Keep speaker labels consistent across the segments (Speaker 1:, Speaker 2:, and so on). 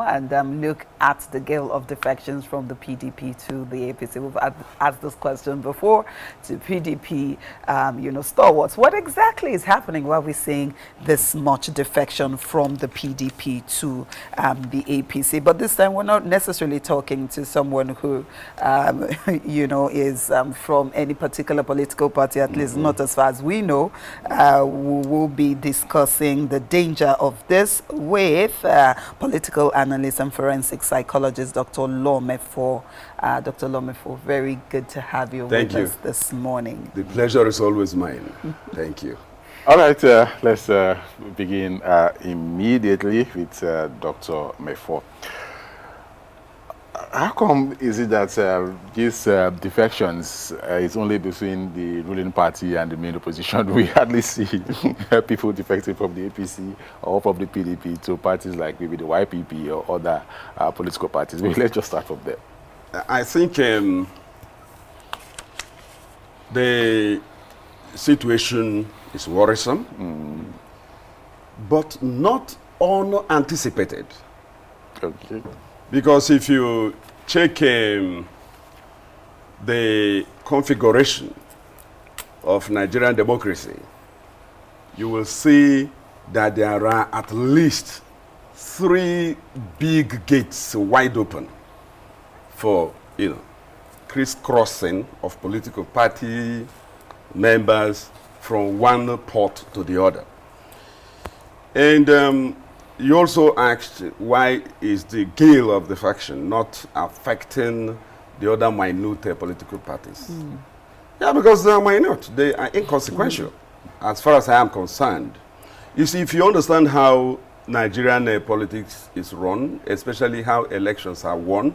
Speaker 1: and look at the gale of defections from the PDP to the APC. We've asked this question before to PDP, stalwarts. What exactly is happening while we're seeing this much defection from the PDP to the APC? But this time we're not necessarily talking to someone who, is from any particular political party, at least not as far as we know. We will be discussing the danger of this with political analyst and forensic psychologist Dr. Mefor. Dr. Mefor, very good to have you with us this morning.
Speaker 2: The pleasure is always mine. Thank you.
Speaker 3: All right, let's begin immediately with Dr. Mefor. How come is it that these defections is only between the ruling party and the main opposition? We hardly see people defecting from the APC or from the PDP to parties like maybe the YPP or other political parties. But let's just start from there.
Speaker 2: I think the situation is worrisome, but not unanticipated.
Speaker 3: Okay.
Speaker 2: Because if you check the configuration of Nigerian democracy, you will see that there are at least 3 big gates wide open for, crisscrossing of political party members from one port to the other. And you also asked why is the gale of the faction not affecting the other minute political parties? Yeah, because they are minute. They are inconsequential, as far as I am concerned. You see, if you understand how Nigerian politics is run, especially how elections are won,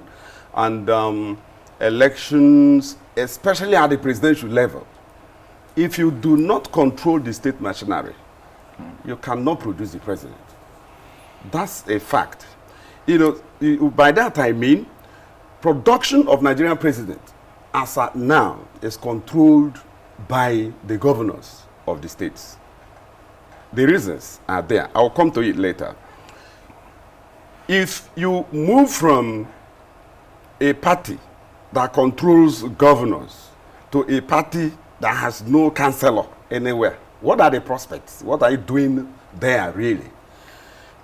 Speaker 2: and elections, especially at the presidential level, if you do not control the state machinery, you cannot produce the president. That's a fact. By that I mean, production of Nigerian president as at now is controlled by the governors of the states. The reasons are there. I'll come to it later. If you move from a party that controls governors to a party that has no councillor anywhere, what are the prospects? What are you doing there, really?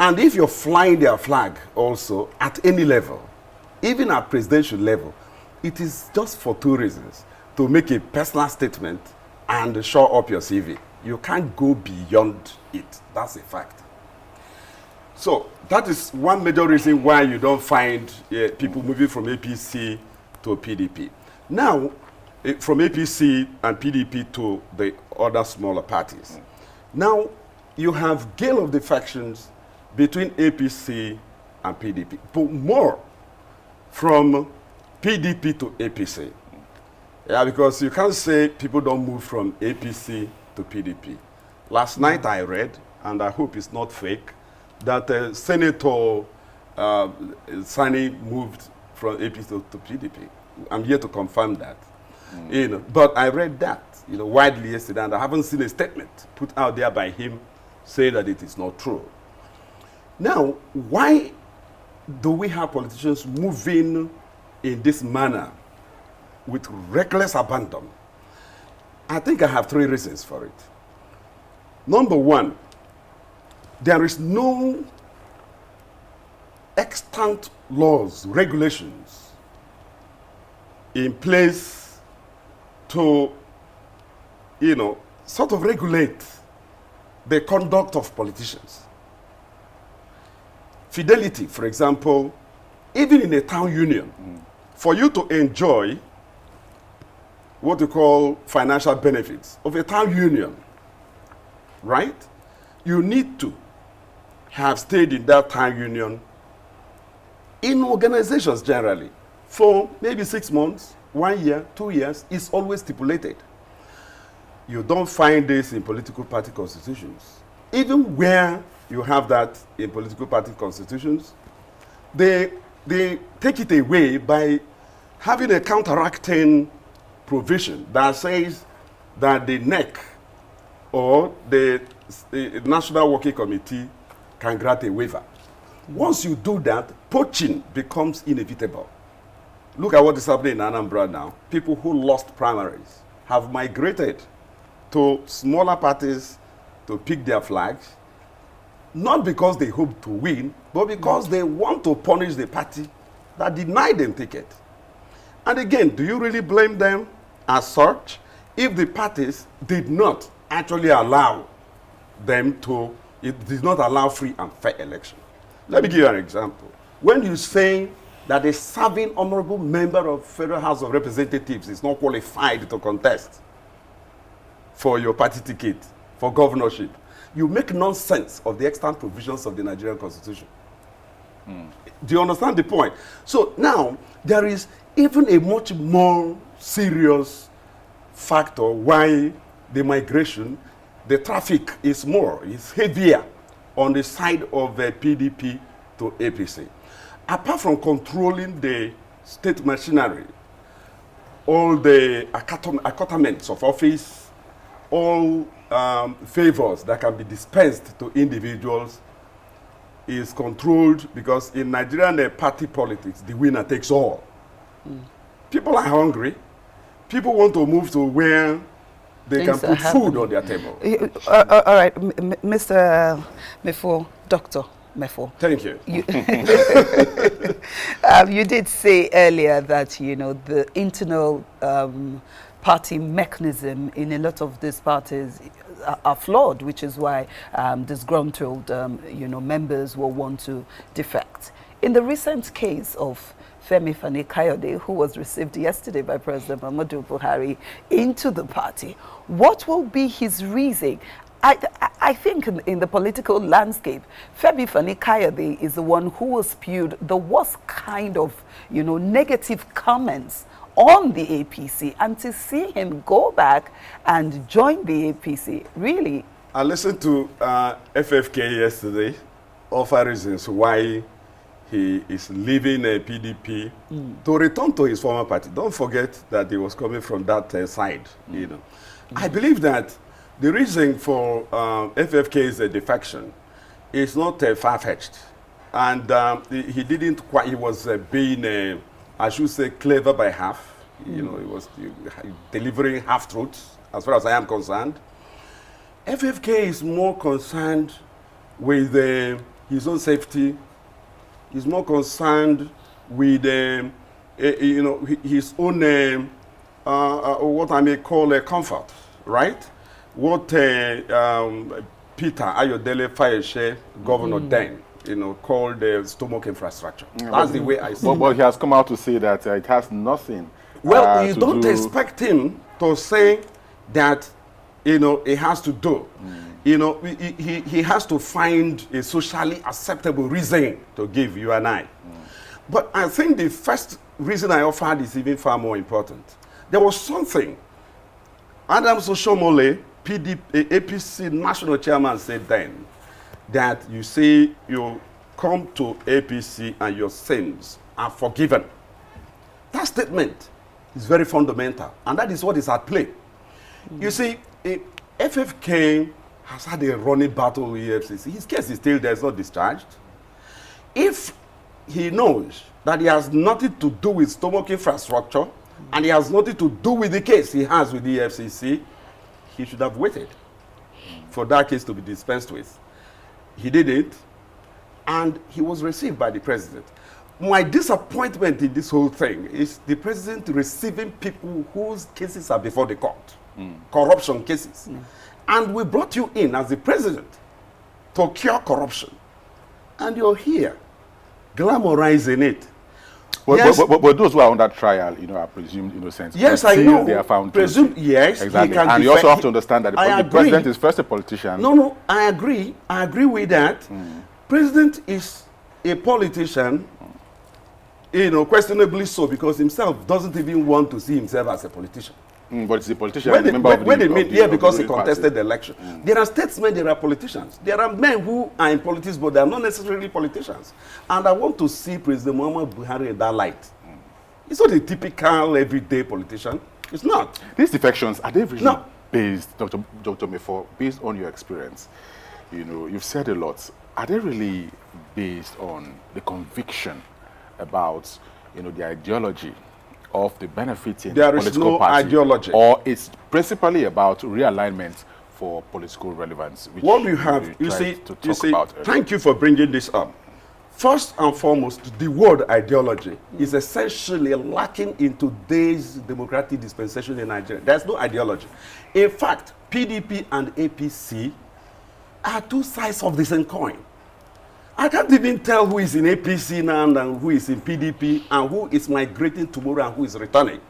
Speaker 2: And if you're flying their flag also at any level, even at presidential level, it is just for 2 reasons. To make a personal statement and show up your CV. You can't go beyond it. That's a fact. So that is one major reason why you don't find people moving from APC to PDP. Now, from APC and PDP to the other smaller parties. Now, you have gale of the factions between APC and PDP, but more from PDP to APC. Yeah, because you can't say people don't move from APC to PDP. Last night I read, and I hope it's not fake, that Senator Sani moved from APC to PDP. I'm here to confirm that. But I read that widely yesterday, and I haven't seen a statement put out there by him saying that it is not true. Now, why do we have politicians moving in this manner with reckless abandon? I think I have 3 reasons for it. Number 1, there is no extant laws, regulations in place to, sort of regulate the conduct of politicians. Fidelity, for example, even in a town union, for you to enjoy what you call financial benefits of a town union, right? You need to have stayed in that town union in organizations generally for maybe 6 months, 1 year, 2 years. Is always stipulated. You don't find this in political party constitutions. Even where you have that in political party constitutions, they take it away by having a counteracting provision that says that the NEC or the National Working Committee can grant a waiver. Once you do that, poaching becomes inevitable. Look at what is happening in Anambra now. People who lost primaries have migrated to smaller parties to pick their flags, not because they hope to win, but because they want to punish the party that denied them ticket. And again, do you really blame them as such if the parties did not actually allow them to, it did not allow free and fair election? Let me give you an example. When you say that a serving honorable member of Federal House of Representatives is not qualified to contest for your party ticket, for governorship, you make nonsense of the extant provisions of the Nigerian Constitution. Do you understand the point? So now, there is even a much more serious factor why the migration, the traffic is heavier on the side of the PDP to APC. Apart from controlling the state machinery, all the accoutrements of office, all favors that can be dispensed to individuals is controlled, because in Nigerian party politics, the winner takes all. People are hungry. People want to move to where they can put food on their table.
Speaker 1: All right, Mr. Mefor, Dr. Mefor.
Speaker 2: Thank you.
Speaker 1: You did say earlier that, you know, the internal party mechanism in a lot of these parties are flawed, which is why disgruntled, you know, members will want to defect. In the recent case of Fani-Kayode, who was received yesterday by President Buhari into the party, what will be his reason? I think in the political landscape, Fani-Kayode is the one who has spewed the worst kind of, you know, negative comments on the APC, and to see him go back and join the APC, really.
Speaker 2: I listened to FFK yesterday, offer reasons why he is leaving PDP to return to his former party. Don't forget that he was coming from that side, you know. I believe that the reason for FFK's defection is not far-fetched. And he didn't quite, he was being, I should say, clever by half. You know, he was delivering half-truths, as far as I am concerned. FFK is more concerned with his own safety. He's more concerned with, you know, his own, what I may call a comfort, right? What Peter Ayodele Fayeshe, governor then, you know, called the stomach infrastructure. That's the way I see it.
Speaker 3: But he has come out to say that it has nothing.
Speaker 2: Well, you don't expect him to say that, you know, it has to do. You know, he has to find a socially acceptable reason to give you and I. But I think the first reason I offered is even far more important. There was something. Adams Oshomole, APC national chairman, said then that you say you come to APC and your sins are forgiven. That statement is very fundamental, and that is what is at play. You see, FFK has had a running battle with EFCC. His case is still there, it's not discharged. If he knows that he has nothing to do with stomach infrastructure and he has nothing to do with the case he has with the EFCC, he should have waited for that case to be dispensed with. He did it, and he was received by the president. My disappointment in this whole thing is the president receiving people whose cases are before the court, corruption cases. And we brought you in as the president to cure corruption. And you're here, glamorizing it.
Speaker 3: But,
Speaker 2: yes.
Speaker 3: but those who are under trial, you know, are presumed innocent.
Speaker 2: Yes, I know.
Speaker 3: They are found
Speaker 2: presumed, yes.
Speaker 3: Exactly. And you also have to understand that the president is first a politician.
Speaker 2: No, I agree. I agree with that. President is a politician, you know, questionably so, because himself doesn't even want to see himself as a politician.
Speaker 3: But it's a politician.
Speaker 2: Because he contested the election. There are statesmen, there are politicians. There are men who are in politics, but they are not necessarily politicians. And I want to see President Muhammad Buhari in that light. He's not a typical everyday politician. It's not.
Speaker 3: These defections, are they really based, Dr. Mefor, based on your experience? You know, you've said a lot. are they really based on the conviction about, the ideology of the benefiting
Speaker 2: There is
Speaker 3: political
Speaker 2: no
Speaker 3: party,
Speaker 2: ideology.
Speaker 3: or it's principally about realignment for political relevance? Which
Speaker 2: What we have,
Speaker 3: we tried to talk about earlier.
Speaker 2: thank you for bringing this up. First and foremost, the word ideology is essentially lacking in today's democratic dispensation in Nigeria. There's no ideology. In fact, PDP and APC are two sides of the same coin. I can't even tell who is in APC now and who is in PDP and who is migrating tomorrow and who is returning.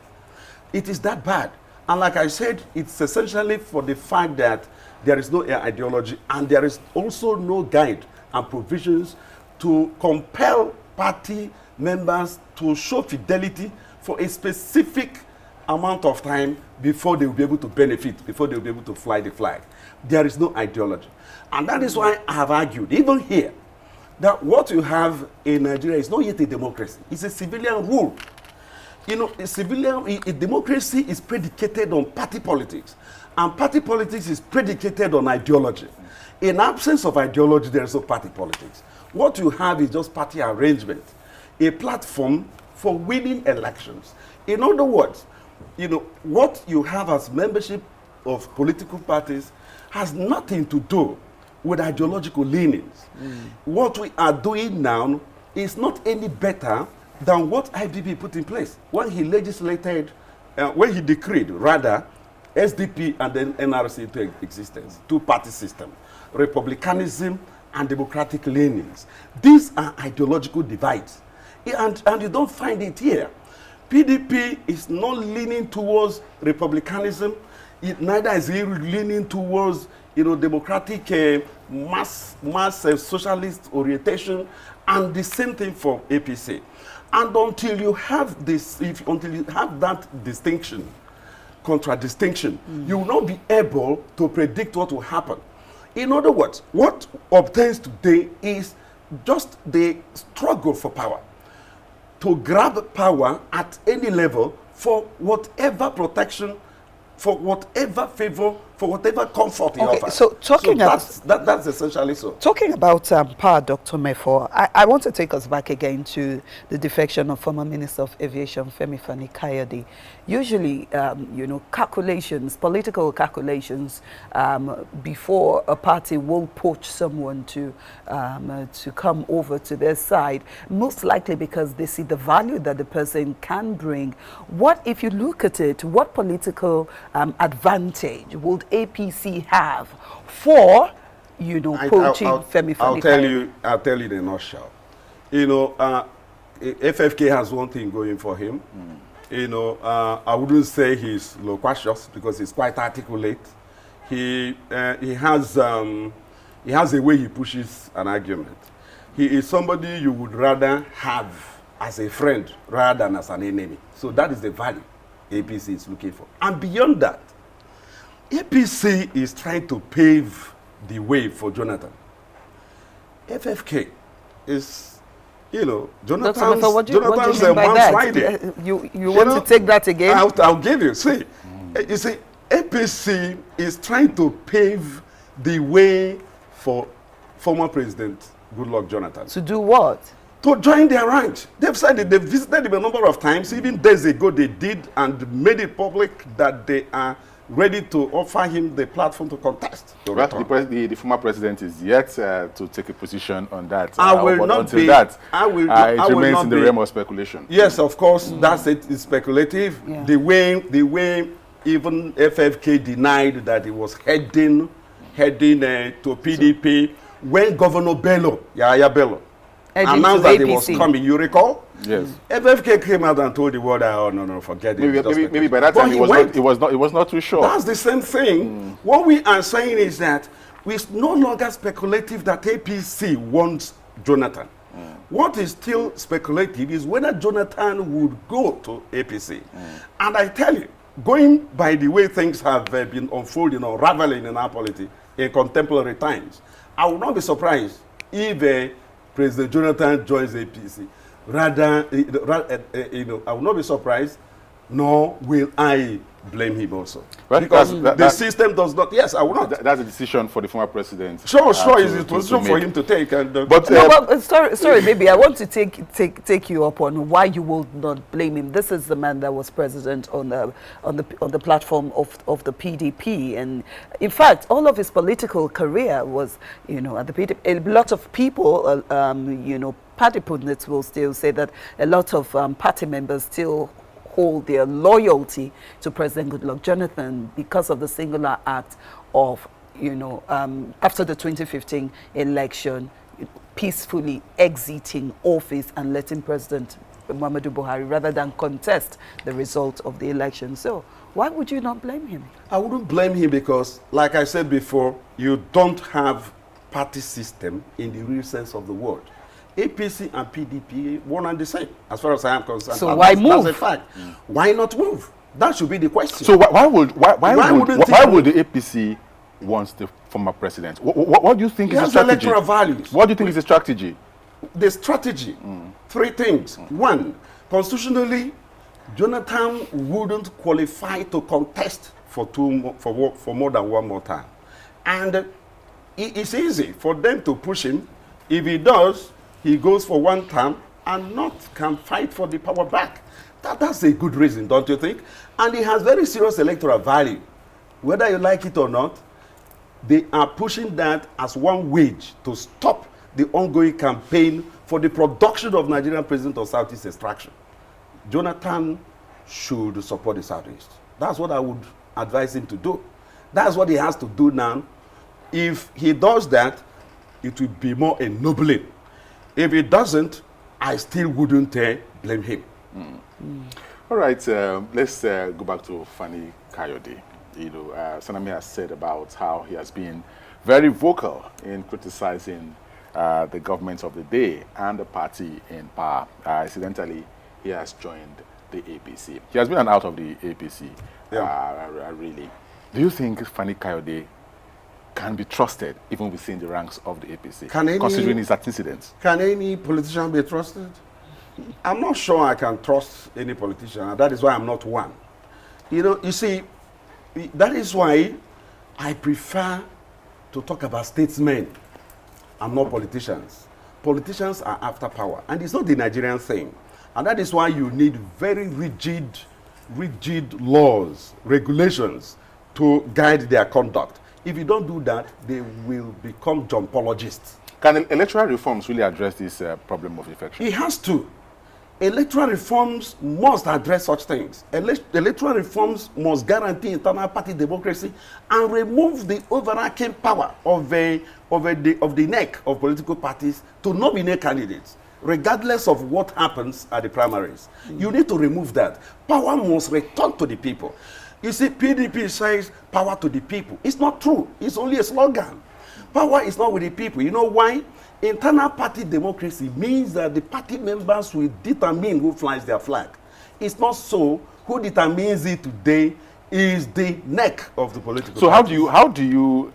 Speaker 2: It is that bad. And like I said, it's essentially for the fact that there is no ideology and there is also no guide and provisions to compel party members to show fidelity for a specific amount of time before they will be able to benefit, before they will be able to fly the flag. There is no ideology. And that is why I have argued, even here, that what you have in Nigeria is not yet a democracy. It's a civilian rule. A democracy is predicated on party politics. And party politics is predicated on ideology. In absence of ideology, there is no party politics. What you have is just party arrangement, a platform for winning elections. In other words, what you have as membership of political parties has nothing to do with ideological leanings. What we are doing now is not any better than what IBB put in place when he legislated, when he decreed, rather, SDP and then NRC into existence, two-party system, republicanism and democratic leanings. These are ideological divides, and you don't find it here. PDP is not leaning towards republicanism. Neither is he leaning towards democratic mass socialist orientation, and the same thing for APC. And until you have this, until you have that distinction, contradistinction, you will not be able to predict what will happen. In other words, what obtains today is just the struggle for power, to grab power at any level for whatever protection, for whatever favor, for whatever comfort he offers.
Speaker 1: So
Speaker 2: that's essentially so.
Speaker 1: Talking about power, Dr. Mefor, I want to take us back again to the defection of former Minister of Aviation, Fani-Kayode. Usually, calculations, political calculations, before a party will poach someone to come over to their side, most likely because they see the value that the person can bring. What, if you look at it, what political advantage would APC have for, poaching Femi Fani-Kayode?
Speaker 2: I'll tell you in a nutshell. FFK has one thing going for him. I wouldn't say he's loquacious because he's quite articulate. He has a way he pushes an argument. He is somebody you would rather have as a friend rather than as an enemy. So that is the value APC is looking for. And beyond that, APC is trying to pave the way for Jonathan. FFK is, Jonathan's
Speaker 1: what do you mean by that? You want to take that again?
Speaker 2: I'll give you. See, you see, APC is trying to pave the way for former President Goodluck Jonathan.
Speaker 1: To do what?
Speaker 2: To join their ranks. They've said that they've visited him a number of times. Even days ago, they did and made it public that they are ready to offer him the platform to contest.
Speaker 3: The former president is yet to take a position on that.
Speaker 2: I will not be.
Speaker 3: That,
Speaker 2: it
Speaker 3: remains in the realm of speculation.
Speaker 2: Yes, of course, that's it. It's speculative.
Speaker 1: Yeah.
Speaker 2: The way even FFK denied that he was heading to PDP when Governor Bello, Yahaya Bello, announced that he was coming. You recall?
Speaker 3: Yes.
Speaker 2: FFK came out and told the world, "Oh no, forget it."
Speaker 3: Maybe by that time he was not too sure.
Speaker 2: That's the same thing. What we are saying is that it's no longer speculative that APC wants Jonathan. What is still speculative is whether Jonathan would go to APC. And I tell you, going by the way things have been unfolding or unraveling in our politics in contemporary times, I would not be surprised if President Jonathan joins APC. Rather, I would not be surprised nor will I blame him also.
Speaker 3: Well,
Speaker 2: because the system does not. Yes, I will not.
Speaker 3: That's a decision for the former president.
Speaker 2: Sure, it's a position for him to take. And,
Speaker 1: but no, well, sorry, baby. I want to take you up on why you will not blame him. This is the man that was president on the platform of the PDP, and in fact, all of his political career was, you know, at the PDP. A lot of people, you know, party pundits will still say that a lot of party members still hold their loyalty to President Goodluck Jonathan because of the singular act of, you know, after the 2015 election, peacefully exiting office and letting President Muhammadu Buhari rather than contest the result of the election. So why would you not blame him?
Speaker 2: I wouldn't blame him because, like I said before, you don't have party system in the real sense of the word. APC and PDP, one and the same, as far as I am concerned.
Speaker 1: So why move?
Speaker 2: That's a fact. Why not move? That should be the question.
Speaker 3: So why would the APC want the former president? What do you think is the strategy?
Speaker 2: Electoral values.
Speaker 3: What do you think is the strategy?
Speaker 2: The strategy, three things. One, constitutionally, Jonathan wouldn't qualify to contest for more than one more time. And it's easy for them to push him. If he does, he goes for one term and not can fight for the power back. That's a good reason, don't you think? And it has very serious electoral value. Whether you like it or not, they are pushing that as one wage to stop the ongoing campaign for the production of Nigerian president of Southeast extraction. Jonathan should support the Southeast. That's what I would advise him to do. That's what he has to do now. If he does that, it will be more ennobling. If he doesn't, I still wouldn't blame him.
Speaker 3: All right, let's go back to Fani-Kayode. You know, Sanami has said about how he has been very vocal in criticizing the government of the day and the party in power. Incidentally, he has joined the APC. He has been out of the APC, really. Do you think Fani-Kayode can be trusted even within the ranks of the APC, considering his antecedents?
Speaker 2: Can any politician be trusted? I'm not sure I can trust any politician, and that is why I'm not one. You know, you see, that is why I prefer to talk about statesmen and not politicians. Politicians are after power, and it's not the Nigerian thing. And that is why you need very rigid laws, regulations to guide their conduct. If you don't do that, they will become jumpologists.
Speaker 3: Can electoral reforms really address this problem of defection?
Speaker 2: It has to. Electoral reforms must address such things. Electoral reforms must guarantee internal party democracy and remove the overarching power of the neck of political parties to nominate candidates, regardless of what happens at the primaries. You need to remove that. Power must return to the people. You see, PDP says power to the people. It's not true. It's only a slogan. Power is not with the people. You know why? Internal party democracy means that the party members will determine who flies their flag. It's not so. Who determines it today is the neck of the political
Speaker 3: So
Speaker 2: parties.
Speaker 3: how do you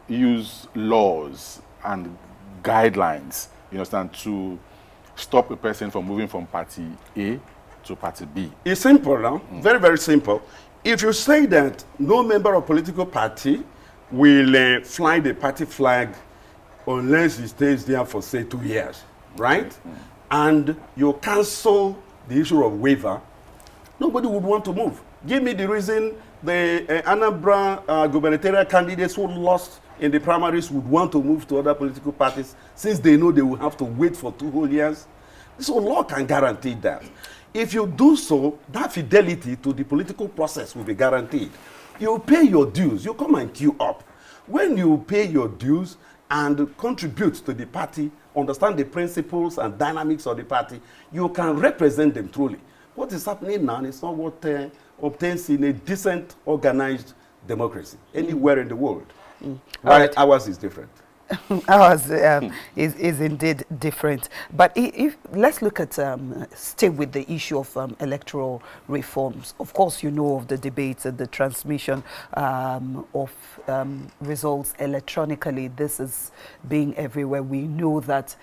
Speaker 3: use laws and guidelines, you understand, to stop a person from moving from party A to party B?
Speaker 2: It's simple now. Very, very simple. If you say that no member of political party will fly the party flag unless he stays there for, say, 2 years, right? And you cancel the issue of waiver, nobody would want to move. Give me the reason the Anambra gubernatorial candidates who lost in the primaries would want to move to other political parties since they know they will have to wait for 2 whole years. So law can guarantee that. If you do so, that fidelity to the political process will be guaranteed. You pay your dues, you come and queue up. When you pay your dues and contribute to the party, understand the principles and dynamics of the party, you can represent them truly. What is happening now is not what obtains in a decent, organized democracy anywhere in the world. Right. Ours is different.
Speaker 1: Ours is indeed different. But if let's look at stay with the issue of electoral reforms. Of course, you know of the debates and the transmission of results electronically. This is being everywhere. We know that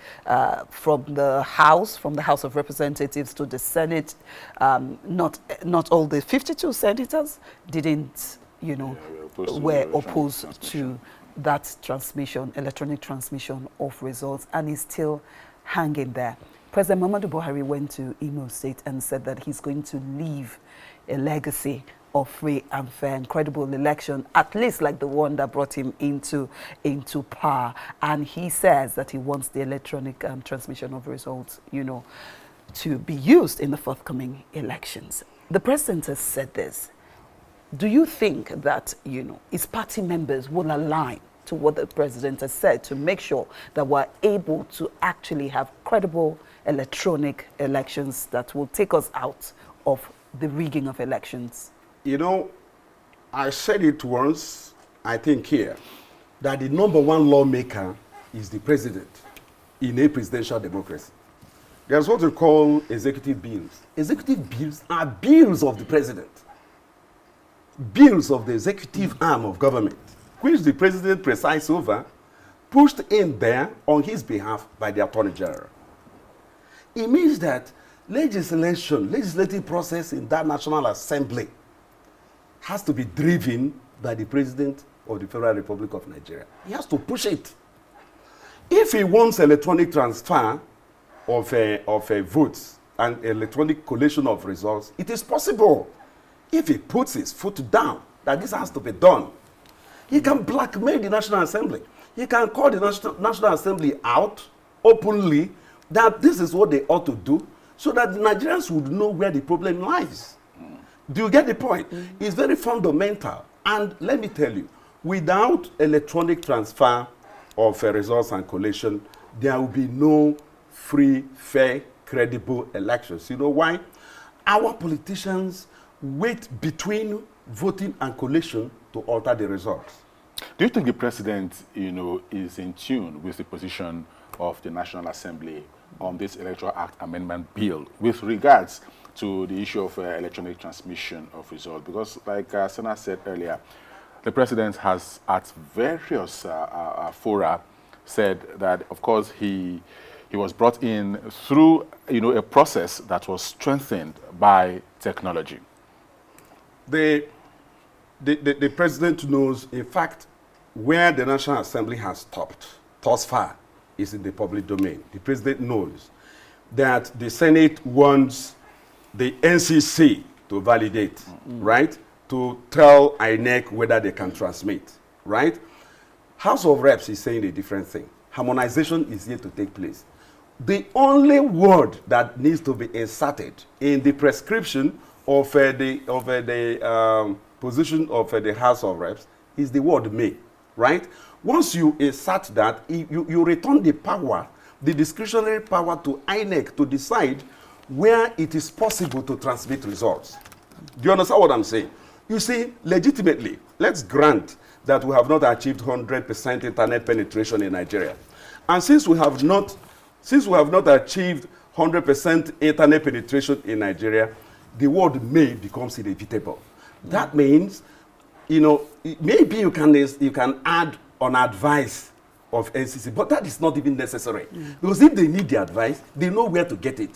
Speaker 1: from the House of Representatives to the Senate, not all the 52 senators didn't, were opposed to that transmission, electronic transmission of results, and is still hanging there. President Muhammadu Buhari went to Imo State and said that he's going to leave a legacy of free and fair and credible election, at least like the one that brought him into power. And he says that he wants the electronic transmission of results, to be used in the forthcoming elections. The president has said this. Do you think that, his party members will align to what the president has said to make sure that we're able to actually have credible electronic elections that will take us out of the rigging of elections?
Speaker 2: I said it once, I think here, that the number one lawmaker is the president in a presidential democracy. There's what we call executive bills. Executive bills are bills of the president. Bills of the executive arm of government, which the president presides over, pushed in there on his behalf by the Attorney General. It means that legislative process in that National Assembly has to be driven by the President of the Federal Republic of Nigeria. He has to push it. If he wants electronic transfer of votes and electronic collation of results, it is possible. If he puts his foot down, that this has to be done, he can blackmail the National Assembly. He can call the National Assembly out openly that this is what they ought to do so that the Nigerians would know where the problem lies. Do you get the point? It's very fundamental. And let me tell you, without electronic transfer of results and collation, there will be no free, fair, credible elections. You know why? Our politicians wait between voting and collation to alter the results.
Speaker 3: Do you think the president, is in tune with the position of the National Assembly on this Electoral Act Amendment Bill with regards to the issue of electronic transmission of results? Because, like Sana said earlier, the president has, at various fora, said that, of course, he was brought in through, a process that was strengthened by technology.
Speaker 2: The president knows, in fact, where the National Assembly has stopped thus far is in the public domain. The president knows that the Senate wants the NCC to validate, right? To tell INEC whether they can transmit, right? House of Reps is saying a different thing. Harmonization is yet to take place. The only word that needs to be inserted in the prescription of the position of the House of Reps is the word may, right? Once you insert that, you return the power, the discretionary power to INEC to decide where it is possible to transmit results. Do you understand what I'm saying? You see, legitimately, let's grant that we have not achieved 100% internet penetration in Nigeria. And since we have not achieved 100% internet penetration in Nigeria, the word may becomes inevitable. That means, maybe you can add on advice of NCC, but that is not even necessary. Because if they need the advice, they know where to get it.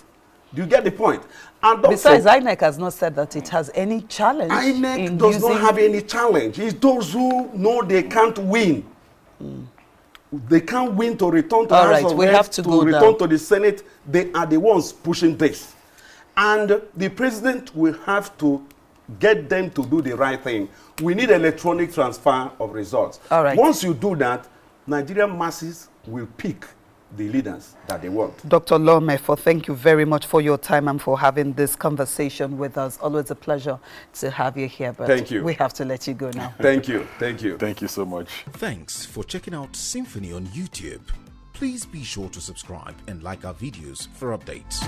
Speaker 2: Do you get the point? And
Speaker 1: besides, INEC has not said that it has any challenge.
Speaker 2: INEC does not have any challenge. It's those who know they can't win. They can't win to return to the House of Reps, to return to the Senate. They are the ones pushing this. And the president will have to get them to do the right thing. We need electronic transfer of results.
Speaker 1: All right.
Speaker 2: Once you do that, Nigerian masses will pick the leaders that they want.
Speaker 1: Dr. Mefor, thank you very much for your time and for having this conversation with us. Always a pleasure to have you here. But
Speaker 2: thank you.
Speaker 1: We have to let you go now.
Speaker 2: Thank you. Thank you.
Speaker 3: Thank you so much.
Speaker 4: Thanks for checking out SYMFONI on YouTube. Please be sure to subscribe and like our videos for updates.